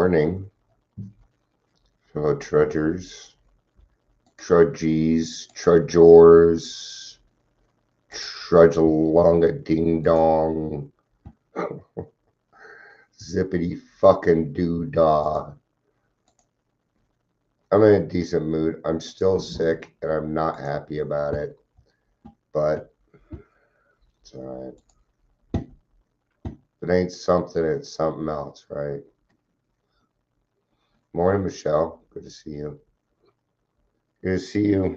morning, fellow trudgers, trudgies, trudgers, trudge along a ding dong, zippity fucking doo-dah. I'm in a decent mood. I'm still sick and I'm not happy about it, but it's all right. If it ain't something, it's something else, right? Morning, Michelle. Good to see you. Good to see you.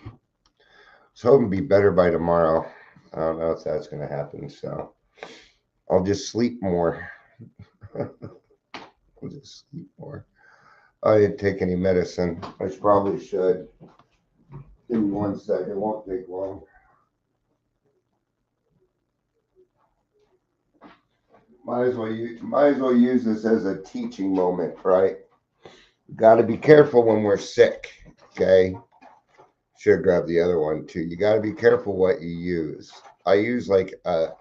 I was hoping to be better by tomorrow. I don't know if that's going to happen, so I'll just sleep more. I'll just sleep more. I didn't take any medicine. I probably should. Give me 1 second. It won't take long. Might as well use this as a teaching moment, right? Got to be careful when we're sick. Okay. Should grab the other one too. You got to be careful what you use. I use like a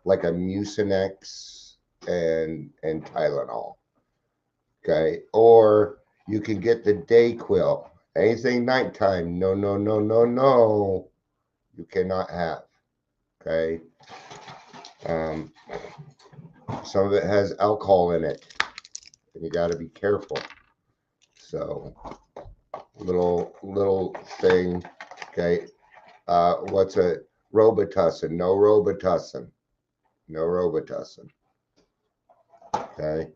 Mucinex and Tylenol. Okay. Or you can get the Dayquil. Anything nighttime, no, no, no, no, no. You cannot have. Okay. Some of it has alcohol in it, and you got to be careful. So, little thing. Okay. What's a Robitussin? No Robitussin. No Robitussin. Okay.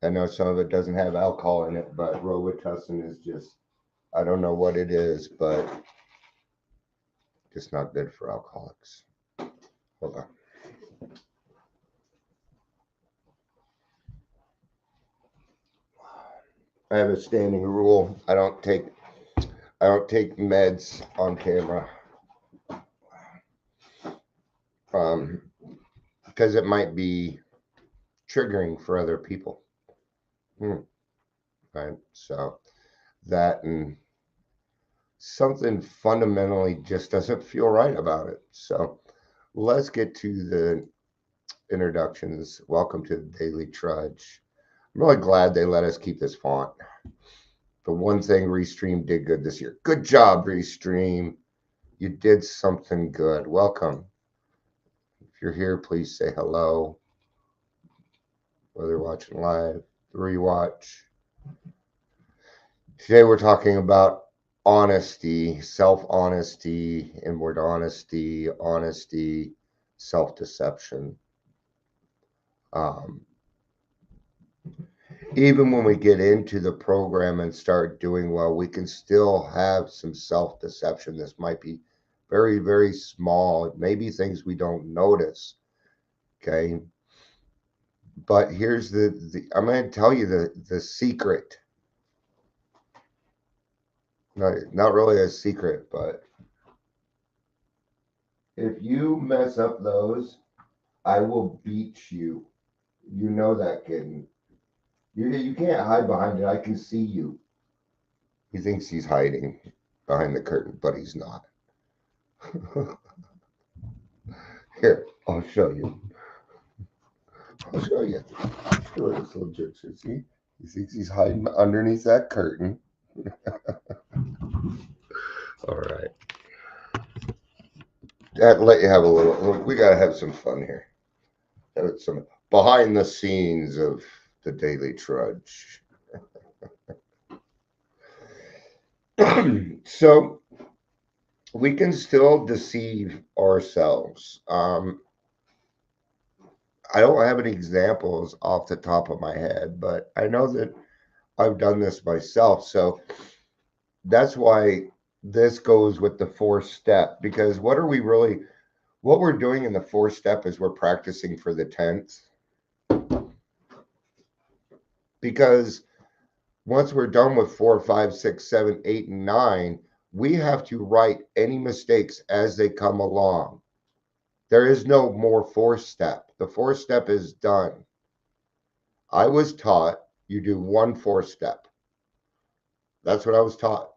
I know some of it doesn't have alcohol in it, but Robitussin is just, I don't know what it is, but just not good for alcoholics. Hold on. I have a standing rule. I don't take meds on camera. Because it might be triggering for other people. Right. So that and something fundamentally just doesn't feel right about it. So let's get to the introductions. Welcome to the Daily Trudge. I'm really glad they let us keep this font. The one thing Restream did good this year. Good job, Restream. You did something good. Welcome. If you're here, please say hello. Whether you're watching live, rewatch. Today we're talking about honesty, self-honesty, inward honesty, self-deception. Even when we get into the program and start doing well, we can still have some self-deception. This might be very, very small. Maybe things we don't notice. Okay. But here's I'm going to tell you the secret. Not really a secret, but if you mess up those, I will beat you. You know that, kitten. You can't hide behind it. I can see you. He thinks he's hiding behind the curtain, but he's not. Here, I'll show you. I'll show you. Look at this little jerk. See? He thinks he's hiding underneath that curtain. All right. That let you have a little. We gotta have some fun here. Have some behind the scenes of the Daily Trudge. So we can still deceive ourselves. I don't have any examples off the top of my head, but I know that I've done this myself. So that's why this goes with the 4-step, because what we're doing in the 4-step is we're practicing for the 10th. Because once we're done with 4, 5, 6, 7, 8, and 9, we have to write any mistakes as they come along. There is no more 4-step. The 4-step is done. I was taught you do 1 4-step. That's what I was taught.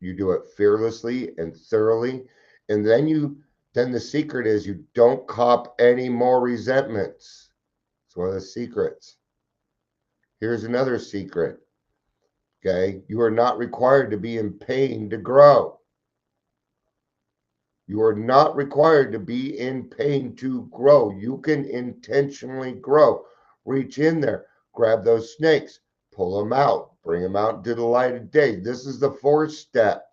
You do it fearlessly and thoroughly. And then the secret is you don't cop any more resentments. It's one of the secrets. Here's another secret. Okay. You are not required to be in pain to grow. You are not required to be in pain to grow. You can intentionally grow. Reach in there, grab those snakes, pull them out, bring them out into the light of day. This is the fourth step.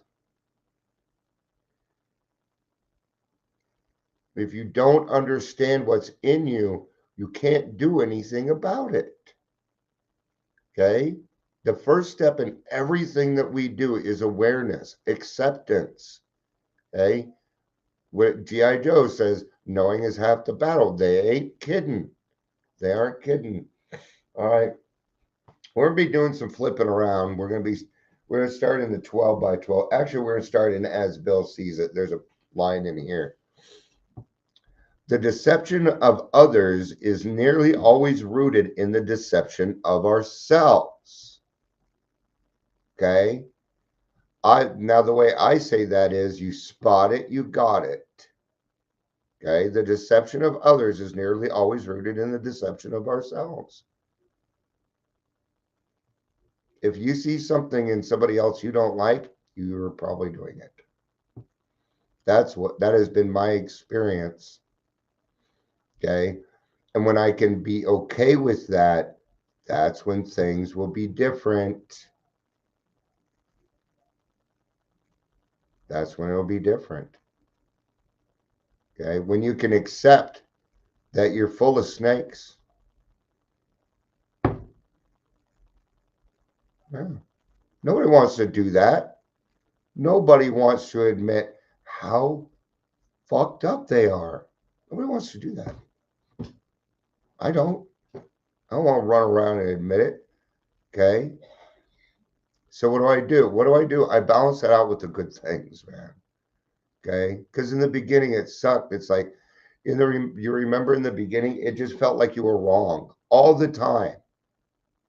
If you don't understand what's in you, you can't do anything about it. Okay? The first step in everything that we do is awareness, acceptance. Okay? What G.I. Joe says, knowing is half the battle. They ain't kidding. They aren't kidding. All right. We're gonna be doing some flipping around. We're gonna start in the 12 by 12. Actually, we're gonna start in as Bill sees it. There's a line in here. The deception of others is nearly always rooted in the deception of ourselves. Okay. Now the way I say that is you spot it, you got it. Okay. The deception of others is nearly always rooted in the deception of ourselves. If you see something in somebody else you don't like, you're probably doing it. That has been my experience. Okay. And when I can be okay with that, that's when things will be different. That's when it'll be different. Okay. When you can accept that you're full of snakes. Yeah. Nobody wants to do that. Nobody wants to admit how fucked up they are. Nobody wants to do that. I don't. I don't want to run around and admit it. Okay. So what do I do? What do I do? I balance that out with the good things, man. Okay. Because in the beginning it sucked. It's like you remember in the beginning, it just felt like you were wrong all the time.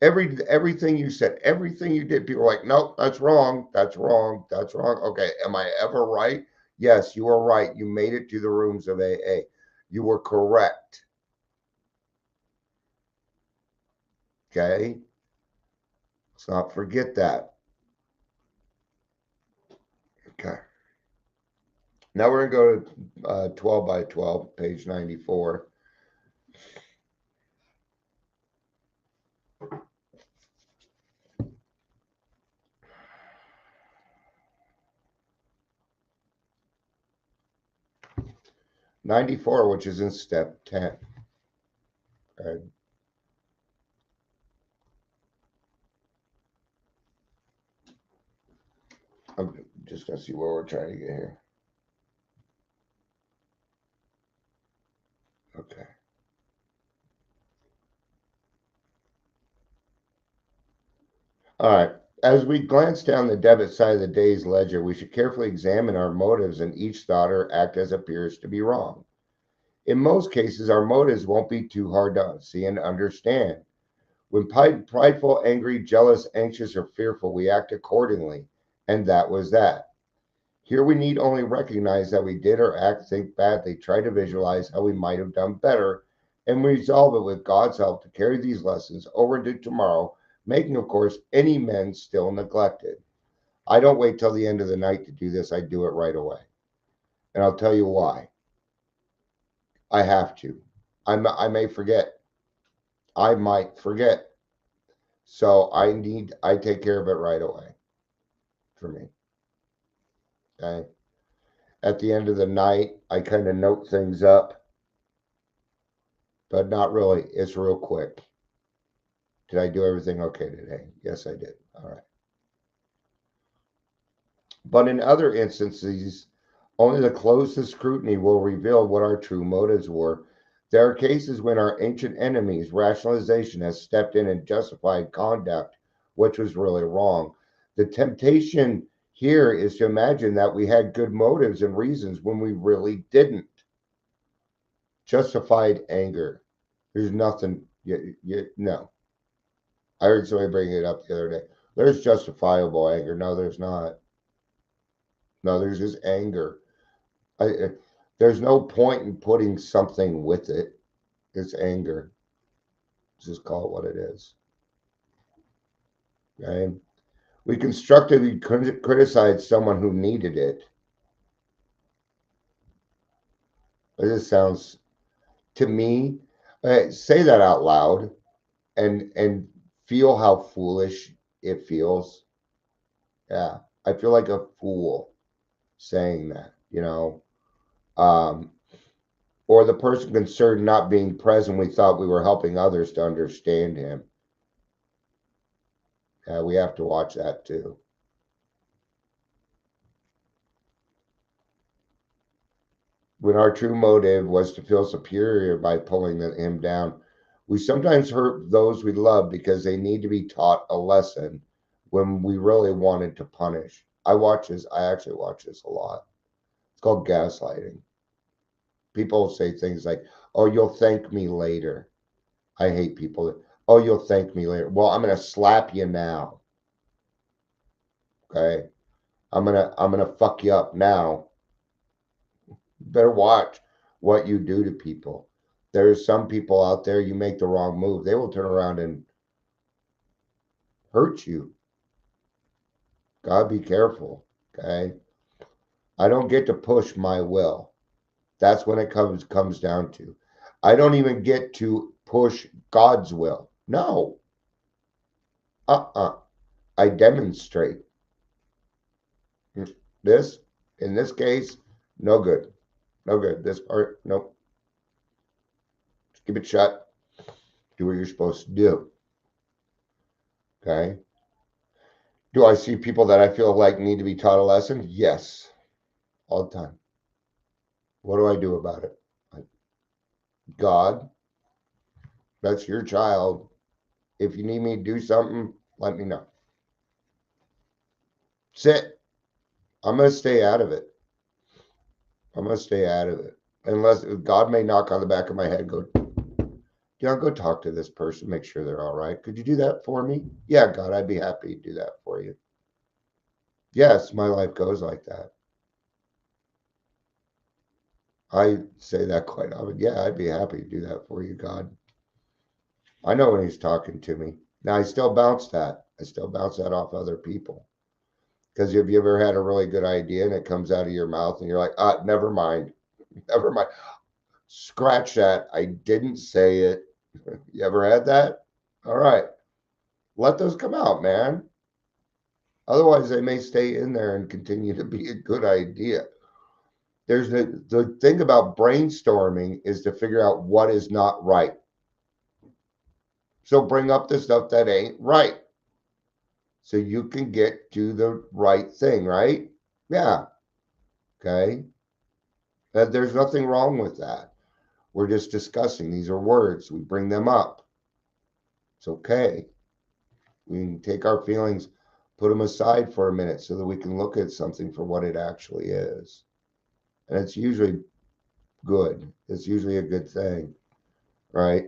Everything you said, everything you did, people were like, nope, that's wrong, that's wrong, that's wrong. Okay, am I ever right? Yes, you were right. You made it to the rooms of AA. You were correct. Okay, let's not forget that. Okay, now we're gonna go to 12 by 12, page 94. Which is in step 10. Okay. I'm just gonna see where we're trying to get here. Okay. All right. As we glance down the debit side of the day's ledger, we should carefully examine our motives in each thought or act as appears to be wrong. In most cases, our motives won't be too hard to see and understand. When prideful, angry, jealous, anxious, or fearful, we act accordingly, and that was that. Here we need only recognize that we did or act, think badly, try to visualize how we might have done better, and resolve it with God's help to carry these lessons over into tomorrow, making, of course, any amends still neglected. I don't wait till the end of the night to do this. I do it right away. And I'll tell you why. I have to. I may forget. I might forget. So I take care of it right away for me. Okay. At the end of the night, I kind of note things up, but not really. It's real quick. Did I do everything okay today? Yes, I did. All right. But in other instances, only the closest scrutiny will reveal what our true motives were. There are cases when our ancient enemy's rationalization has stepped in and justified conduct which was really wrong. The temptation here is to imagine that we had good motives and reasons when we really didn't. Justified anger. There's nothing, no. I heard somebody bring it up the other day. There's justifiable anger. No, there's not. No, there's just anger. There's no point in putting something with it. It's anger. Just call it what it is. Okay? We constructively criticize someone who needed it. This sounds to me, say that out loud and feel how foolish it feels. Yeah, I feel like a fool saying that, Um, or the person concerned not being present, we thought we were helping others to understand him. Yeah, we have to watch that too. When our true motive was to feel superior by pulling him down, we sometimes hurt those we love because they need to be taught a lesson when we really wanted to punish. I actually watch this a lot. It's called gaslighting. People say things like, "Oh, you'll thank me later." I hate people that, "Oh, you'll thank me later." Well, I'm going to slap you now. Okay? I'm going to fuck you up now. Better watch what you do to people. There's some people out there, you make the wrong move, they will turn around and hurt you. Gotta be careful. Okay? I don't get to push my will. That's when it comes down to. I don't even get to push God's will. No. Uh-uh. I demonstrate. This, in this case, no good. No good. This part, nope. Just keep it shut. Do what you're supposed to do. Okay? Do I see people that I feel like need to be taught a lesson? Yes, all the time. What do I do about it? God, that's your child. If you need me to do something, let me know. Sit. I'm going to stay out of it. I'm going to stay out of it. Unless God may knock on the back of my head and go, go talk to this person, make sure they're all right. Could you do that for me? Yeah, God, I'd be happy to do that for you. Yes, my life goes like that. I say that quite often. Yeah, I'd be happy to do that for you, God. I know when he's talking to me. Now, I still bounce that. I still bounce that off other people. Because have you ever had a really good idea and it comes out of your mouth and you're like, never mind. Never mind. Scratch that. I didn't say it. You ever had that? All right. Let those come out, man. Otherwise, they may stay in there and continue to be a good idea. There's the thing about brainstorming is to figure out what is not right. So bring up the stuff that ain't right so you can get to the right thing, right? Yeah. Okay. There's nothing wrong with that. We're just discussing. These are words. We bring them up. It's okay. We can take our feelings, put them aside for a minute so that we can look at something for what it actually is. And it's usually good. It's usually a good thing, right?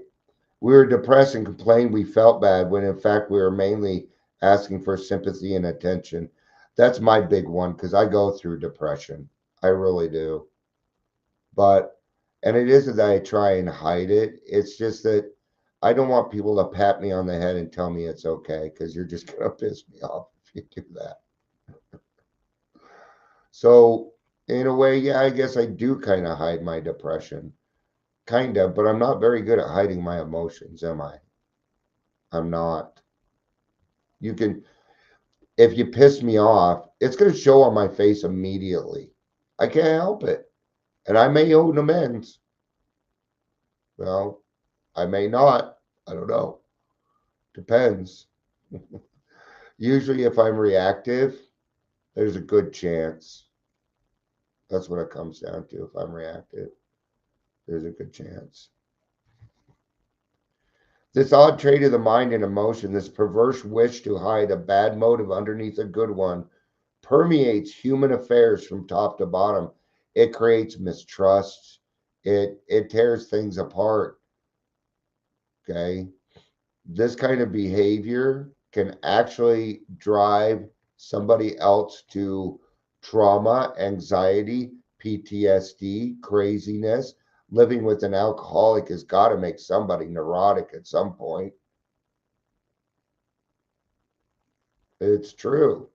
We were depressed and complained we felt bad when in fact we were mainly asking for sympathy and attention. That's my big one because I go through depression. I really do. But, and it isn't that I try and hide it. It's just that I don't want people to pat me on the head and tell me it's okay because you're just going to piss me off if you do that. So, in a way, yeah, I guess I do kind of hide my depression. Kind of, but I'm not very good at hiding my emotions, am I? I'm not. You can, if you piss me off, it's going to show on my face immediately. I can't help it. And I may owe an amends. Well, I may not. I don't know. Depends. Usually, if I'm reactive, there's a good chance. That's what it comes down to. If I'm reactive, there's a good chance. This odd trait of the mind and emotion, this perverse wish to hide a bad motive underneath a good one, permeates human affairs from top to bottom. It creates mistrust. It tears things apart. Okay. This kind of behavior can actually drive somebody else to trauma, anxiety, PTSD, craziness. Living with an alcoholic has got to make somebody neurotic at some point. It's true.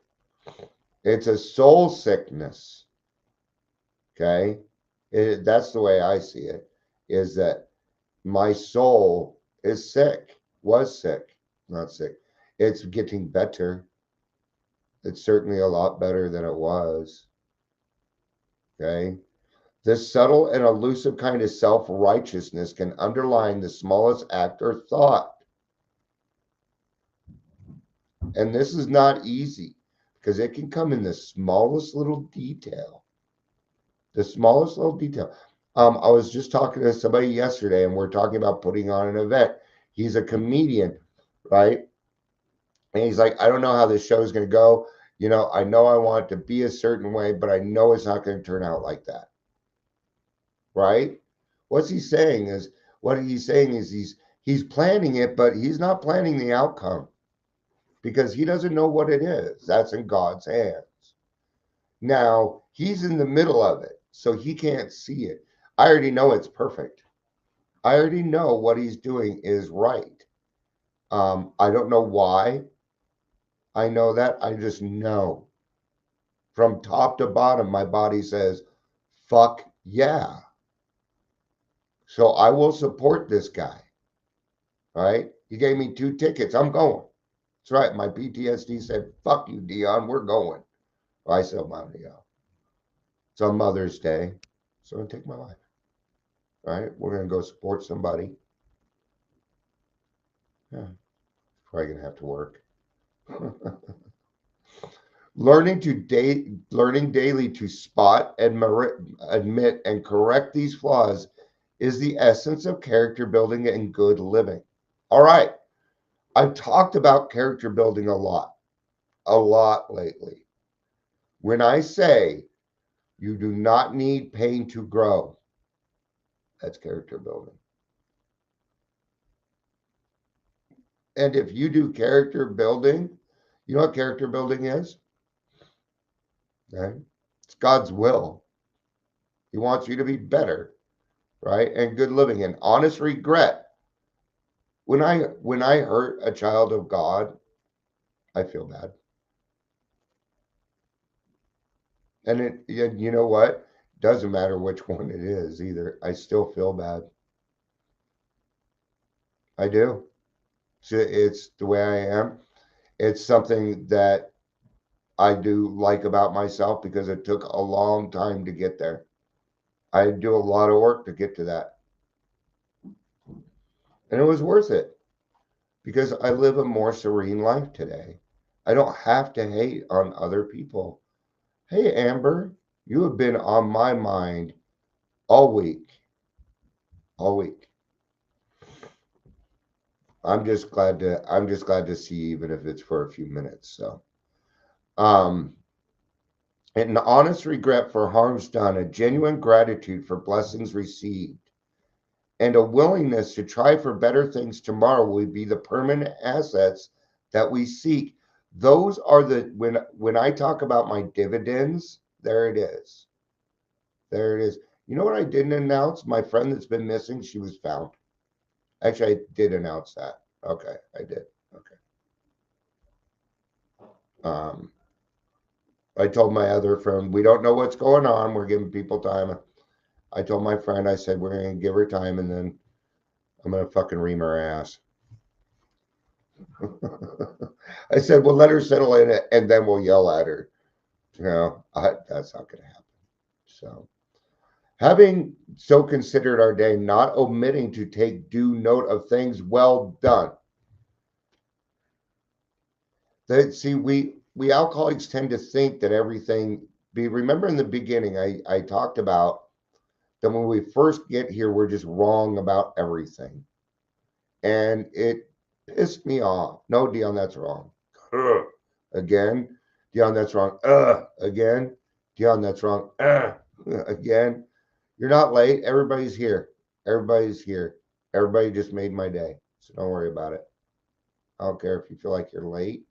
It's a soul sickness. Okay. That's the way I see it, is that my soul is sick, was sick, not sick. It's getting better. It's certainly a lot better than it was. Okay. This subtle and elusive kind of self righteousness can underline the smallest act or thought. And this is not easy because it can come in the smallest little detail. The smallest little detail. I was just talking to somebody yesterday and we're talking about putting on an event. He's a comedian, right? And he's like, I don't know how this show is going to go. You know, I know I want it to be a certain way, but I know it's not going to turn out like that. Right? What's he saying is what he's saying is he's planning it, but he's not planning the outcome because he doesn't know what it is. That's in God's hands. Now, he's in the middle of it, so he can't see it. I already know it's perfect. I already know what he's doing is right. I don't know why I know that. I just know from top to bottom, my body says, fuck yeah. So I will support this guy, right? He gave me 2 tickets. I'm going. That's right. My PTSD said, fuck you, Dion. We're going. Well, I said, Mom, Dion. It's on Mother's Day. So I'm going to take my life, right? We're going to go support somebody. Yeah. Probably going to have to work. Learning daily to spot, admit, and correct these flaws is the essence of character building and good living. All right. I've talked about character building a lot lately. When I say you do not need pain to grow, that's character building. And if you do character building, you know what character building is? Okay? It's God's will. He wants you to be better, right? And good living and honest regret. When I hurt a child of God, I feel bad. And you know what? Doesn't matter which one it is either. I still feel bad. I do. So it's the way I am. It's something that I do like about myself because it took a long time to get there. I do a lot of work to get to that. And it was worth it because I live a more serene life today. I don't have to hate on other people. Hey, Amber, you have been on my mind all week. All week. I'm just glad to see you, even if it's for a few minutes. So um an honest regret for harms done, a genuine gratitude for blessings received, and a willingness to try for better things tomorrow will be the permanent assets that we seek. Those are the when I talk about my dividends, there it is. There it is. You know what I didn't announce? My friend that's been missing, she was found. Actually, I did announce that. Okay, I did. Okay. Um, I told my other friend, we don't know what's going on. We're giving people time. I told my friend, I said, we're going to give her time and then I'm going to fucking ream her ass. I said, well, let her settle in it and then we'll yell at her. No, that's not going to happen. So, having so considered our day, not omitting to take due note of things well done. See, we alcoholics tend to think that everything. Remember in the beginning, I talked about that when we first get here, we're just wrong about everything, and it pissed me off. No, Dion, that's wrong. Again, Dion, that's wrong. Again, Dion, that's wrong. Again, you're not late. Everybody's here. Everybody's here. Everybody just made my day, so don't worry about it. I don't care if you feel like you're late.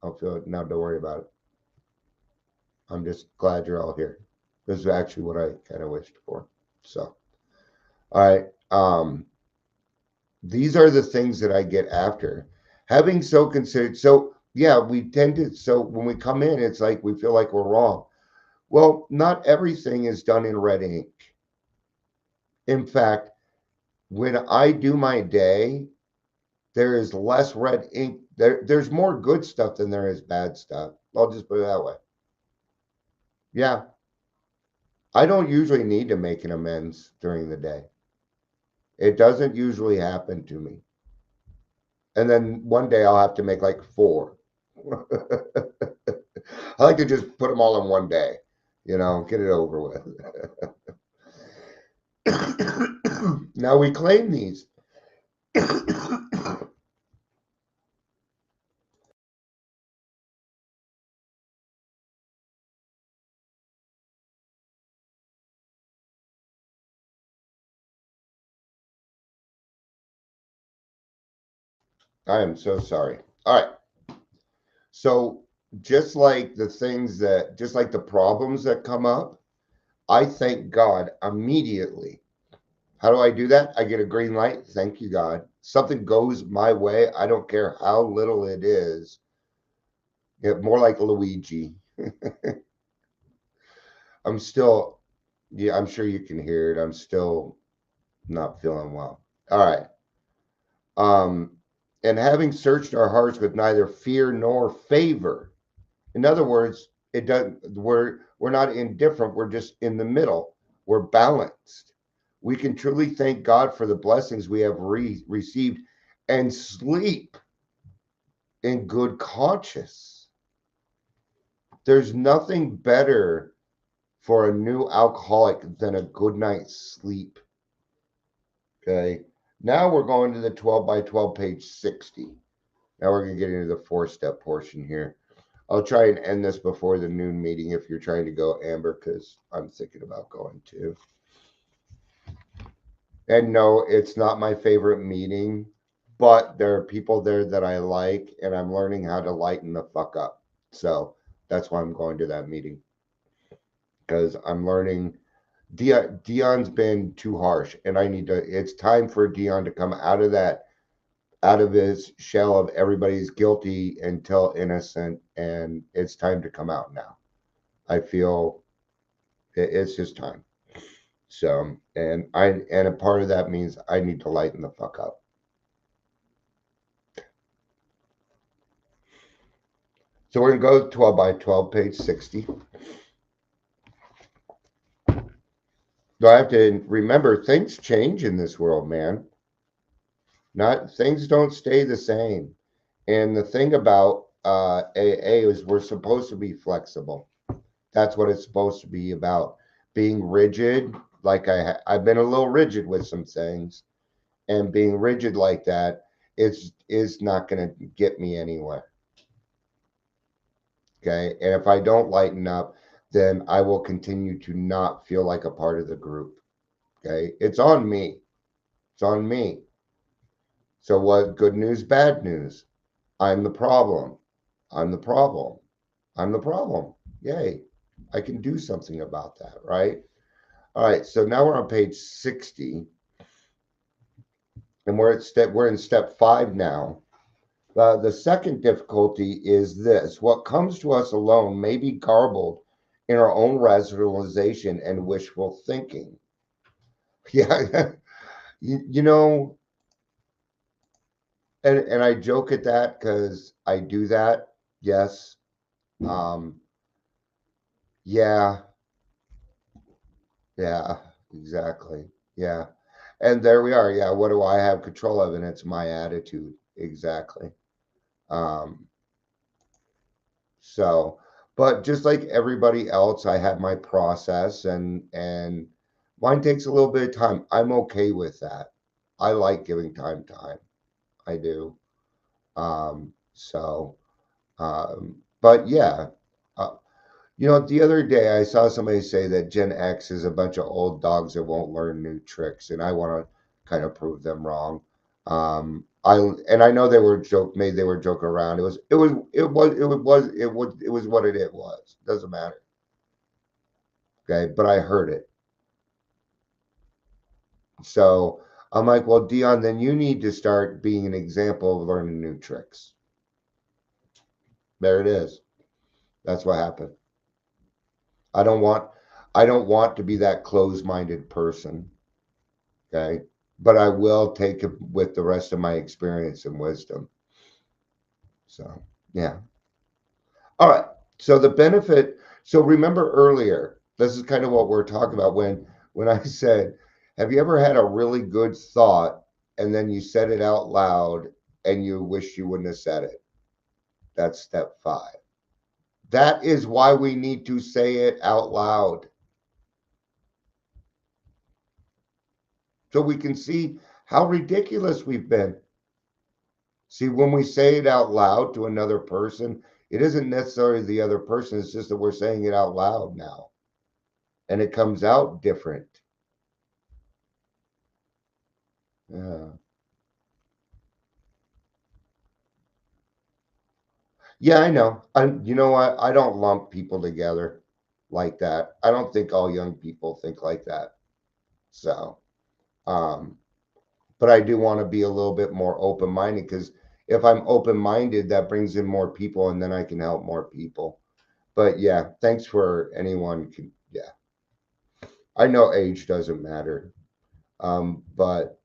I'll feel it. Now, don't worry about it. I'm just glad you're all here. This is actually what I kind of wished for. So, all right. These are the things that I get after having so considered. So yeah, we tend to, so when we come in, it's like we feel like we're wrong. Well, not everything is done in red ink. In fact, when I do my day, there is less red ink. There's more good stuff than there is bad stuff. I'll just put it that way. Yeah, I don't usually need to make an amends during the day. It doesn't usually happen to me. And then one day I'll have to make like four. I like to just put them all in one day, get it over with. Now we claim these. I am so sorry. All right. So just like the problems that come up, I thank God immediately. How do I do that? I get a green light. Thank you, God. Something goes my way. I don't care how little it is. More like Luigi. I'm still, yeah, I'm sure you can hear it. I'm still not feeling well. All right. Um, and having searched our hearts with neither fear nor favor. In other words, it doesn't. We're not indifferent. We're just in the middle. We're balanced. We can truly thank God for the blessings we have received, and sleep in good conscience. There's nothing better for a new alcoholic than a good night's sleep. Okay. Now we're going to the 12 by 12 page 60. Now we're going to get into the 4-step portion here. I'll try and end this before the noon meeting if you're trying to go, Amber, because I'm thinking about going too. And no, it's not my favorite meeting, but there are people there that I like, and I'm learning how to lighten the fuck up. So that's why I'm going to that meeting, because I'm learning. Dion's been too harsh, and I need to. It's time for Dion to come out of his shell of everybody's guilty until innocent, and it's time to come out now. I feel it's just time. So, and a part of that means I need to lighten the fuck up. So we're gonna go 12 by 12, page 60. Do I have to remember things change in this world, man? Not things don't stay the same. And the thing about AA is we're supposed to be flexible. That's what it's supposed to be about. Being rigid, like I've been a little rigid with some things, and being rigid like that is not going to get me anywhere. Okay, and if I don't lighten up, then I will continue to not feel like a part of the group. Okay, it's on me. It's on me. So what? Good news, bad news. I'm the problem. I'm the problem. I'm the problem. Yay. I can do something about that, right? All right, so now we're on page 60, and we're in step 5 now. The second difficulty is this: what comes to us alone may be garbled in our own rationalization and wishful thinking. Yeah, you know, and I joke at that because I do that. Yes. Um, yeah, yeah, exactly. Yeah. And there we are. Yeah, what do I have control of? And it's my attitude. Exactly. Um, So, but just like everybody else, I have my process, and mine takes a little bit of time. I'm okay with that. I like giving time. I do. So, but yeah, uh, the other day I saw somebody say that Gen X is a bunch of old dogs that won't learn new tricks, and I want to kind of prove them wrong. I know they were joking around. It was what it was. Doesn't matter. Okay, but I heard it. So I'm like, well, Dion, then you need to start being an example of learning new tricks. There it is. That's what happened. I don't want I don't want to be that closed-minded person. Okay. But I will take it with the rest of my experience and wisdom. So yeah. All right. So the benefit, so remember earlier, this is kind of what we're talking about when I said, have you ever had a really good thought and then you said it out loud and you wish you wouldn't have said it? That's step 5. That is why we need to say it out loud. So we can see how ridiculous we've been. See, when we say it out loud to another person, it isn't necessarily the other person, it's just that we're saying it out loud now. And it comes out different. Yeah. Yeah, I know. You know what? I don't lump people together like that. I don't think all young people think like that. So, um, but I do want to be a little bit more open-minded because if I'm open-minded, that brings in more people and then I can help more people. But yeah, thanks for anyone. Yeah, I know age doesn't matter. But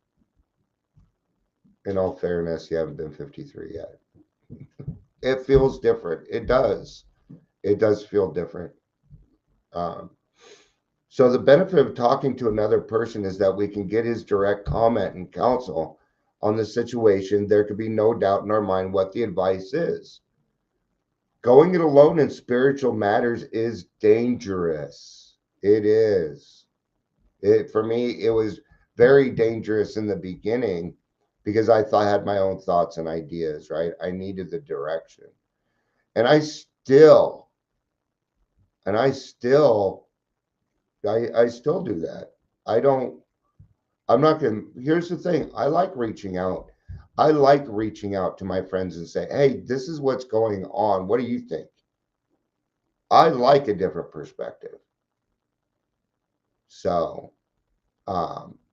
in all fairness, you haven't been 53 yet. It feels different. It does. It does feel different. Um, so the benefit of talking to another person is that we can get his direct comment and counsel on the situation. There could be no doubt in our mind what the advice is. Going it alone in spiritual matters is dangerous. It is. It for me, it was very dangerous in the beginning because I thought I had my own thoughts and ideas, right? I needed the direction. And I still I still do that. I don't I'm not gonna here's the thing. I like reaching out. I like reaching out to my friends and say, hey, this is what's going on. What do you think? I like a different perspective. So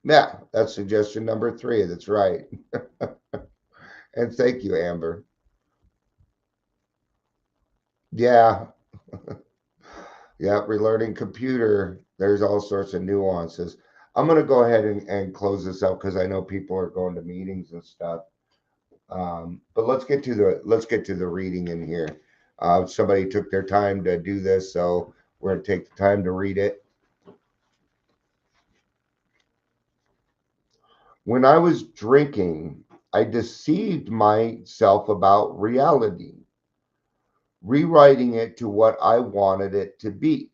yeah, that's suggestion number 3. That's right. And thank you, Amber. Yeah, yeah, relearning computer. There's all sorts of nuances. I'm gonna go ahead and close this out because I know people are going to meetings and stuff. But let's get to the reading in here. Somebody took their time to do this, so we're gonna take the time to read it. When I was drinking, I deceived myself about reality, rewriting it to what I wanted it to be.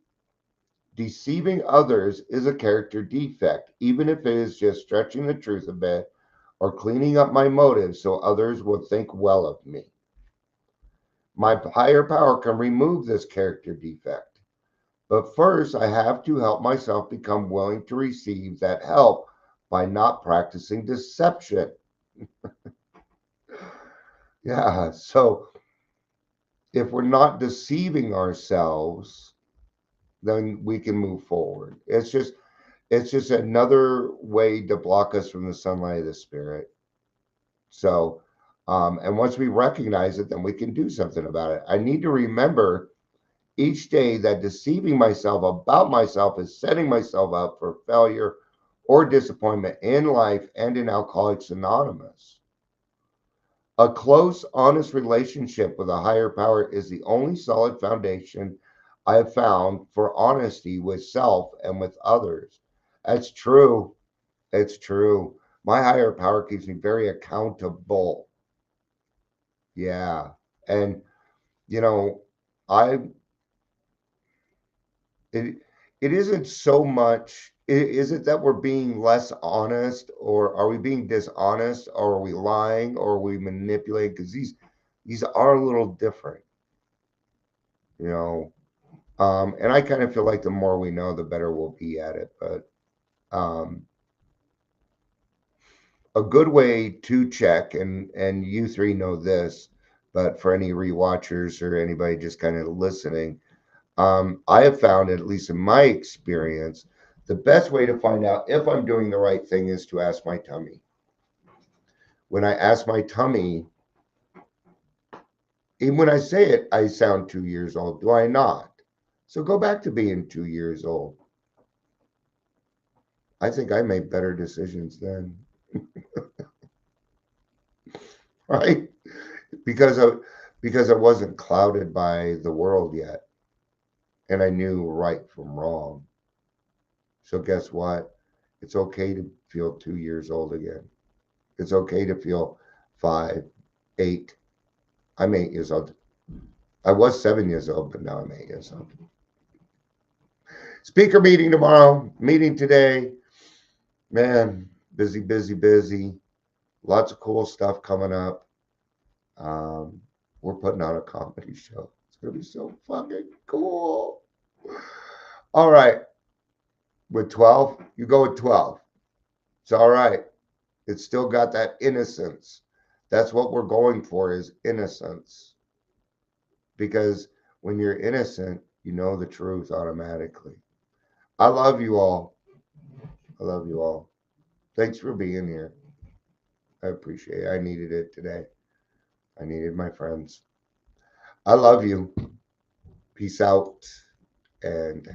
Deceiving others is a character defect, even if it is just stretching the truth a bit or cleaning up my motives so others will think well of me. My higher power can remove this character defect. But first, I have to help myself become willing to receive that help by not practicing deception. Yeah, so if we're not deceiving ourselves, then we can move forward. It's just another way to block us from the sunlight of the spirit. So, and once we recognize it, then we can do something about it. I need to remember each day that deceiving myself about myself is setting myself up for failure or disappointment in life and in Alcoholics Anonymous. A close, honest relationship with a higher power is the only solid foundation I have found for honesty with self and with others. That's true. It's true. My higher power keeps me very accountable. Yeah. And, you know, I it it isn't so much is it that we're being less honest or are we being dishonest or are we lying or are we manipulating because these are a little different, you know. And I kind of feel like the more we know the better we'll be at it, but um a good way to check and you 3 know this, but for any rewatchers or anybody just kind of listening, I have found, at least in my experience, the best way to find out if I'm doing the right thing is to ask my tummy. When I ask my tummy, Even when I say it, I sound 2 years old. Do I not? So go back to being 2 years old. I think I made better decisions then, right? Because of because I wasn't clouded by the world yet, and I knew right from wrong. So guess what? It's okay to feel 2 years old again. It's okay to feel 5, 8. I'm 8 years old. I was 7 years old, but now I'm 8 years old. Speaker meeting tomorrow, meeting today. Man, busy, busy, busy. Lots of cool stuff coming up. Um, we're putting on a comedy show. It's going to be so fucking cool. All right. With 12, you go with 12. It's all right. It's still got that innocence. That's what we're going for, is innocence. Because when you're innocent, you know the truth automatically. I love you all. I love you all. Thanks for being here. I appreciate it. I needed it today. I needed my friends. I love you. Peace out and